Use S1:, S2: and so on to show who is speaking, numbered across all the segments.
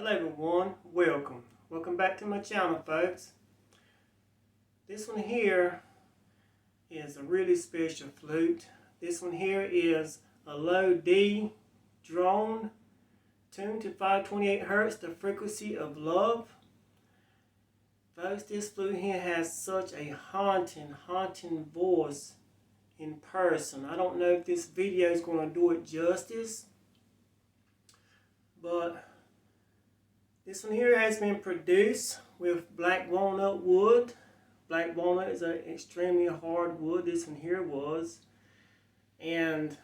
S1: Hello everyone, welcome back to my channel, folks. This one here is a really special flute. This one here is a low D drone tuned to 528 Hertz, the frequency of love. Folks, this flute here has such a haunting voice in person. I don't know if this video is going to do it justice, but this one here has been produced with black walnut wood. Black walnut is an extremely hard wood. This one here was. And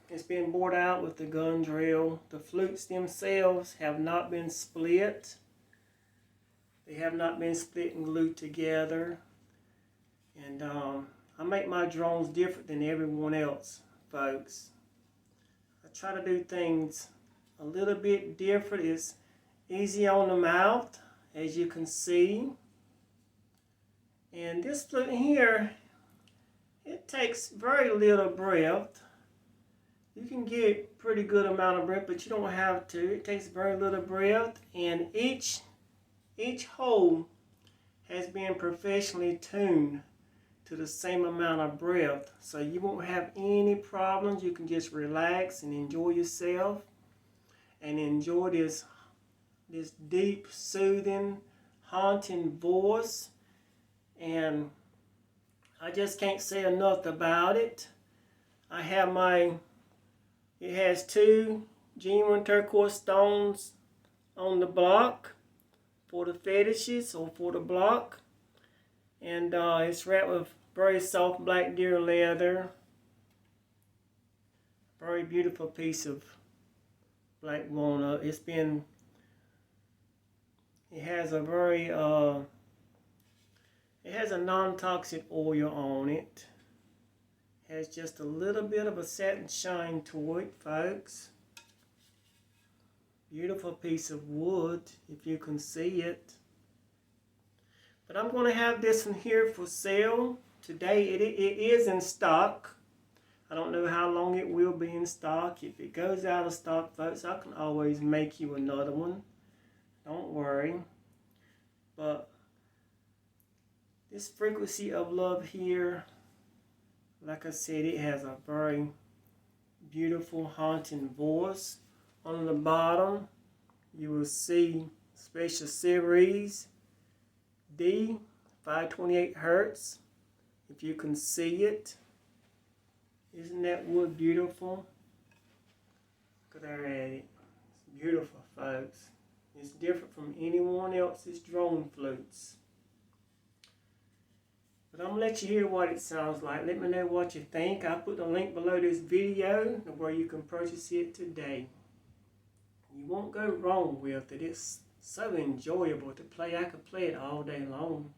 S1: it's been bored out with the gun drill. The flutes themselves have not been split. They have not been split and glued together. And I make my drones different than everyone else, folks. I try to do things a little bit different. It's easy on the mouth, as you can see. And this flute here, it takes very little breath. You can get pretty good amount of breath, but you don't have to. It takes very little breath, and each hole has been professionally tuned to the same amount of breath, so you won't have any problems. You can just relax and enjoy yourself and enjoy this deep, soothing, haunting voice. And I just can't say enough about it. It has two genuine turquoise stones on the block for the fetishes or for the block. And it's wrapped with very soft black deer leather. Very beautiful piece of black walnut. It has a non-toxic oil on it. It has just a little bit of a satin shine to it, folks. Beautiful piece of wood, if you can see it. But I'm going to have this one here for sale today. It is in stock. I don't know how long it will be in stock. If it goes out of stock, folks, I can always make you another one. Don't worry. But this frequency of love here, like I said, it has a very beautiful, haunting voice. On the bottom, you will see Special Series D, 528 Hertz, if you can see it. Isn't that wood beautiful? Look there at it. It's beautiful, folks. It's different from anyone else's drone flutes. But I'm going to let you hear what it sounds like. Let me know what you think. I'll put the link below this video where you can purchase it today. You won't go wrong with it. It's so enjoyable to play. I could play it all day long.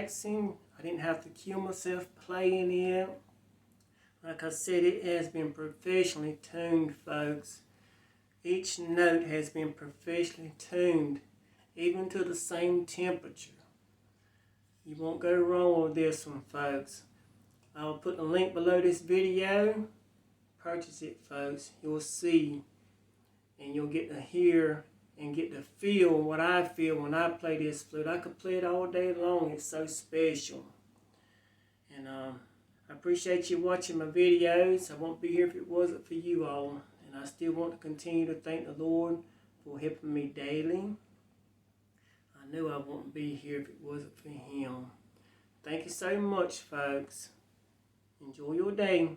S1: relaxing. I didn't have to kill myself playing it. Like I said, it has been professionally tuned, folks. Each note has been professionally tuned, even to the same temperature. You won't go wrong with this one, folks. I'll put the link below this video. Purchase it, folks. You'll see, and you'll get to hear and get to feel what I feel when I play this flute. I could play it all day long. It's so special. And I appreciate you watching my videos. I won't be here if it wasn't for you all. And I still want to continue to thank the Lord for helping me daily. I knew I wouldn't be here if it wasn't for Him. Thank you so much, folks. Enjoy your day.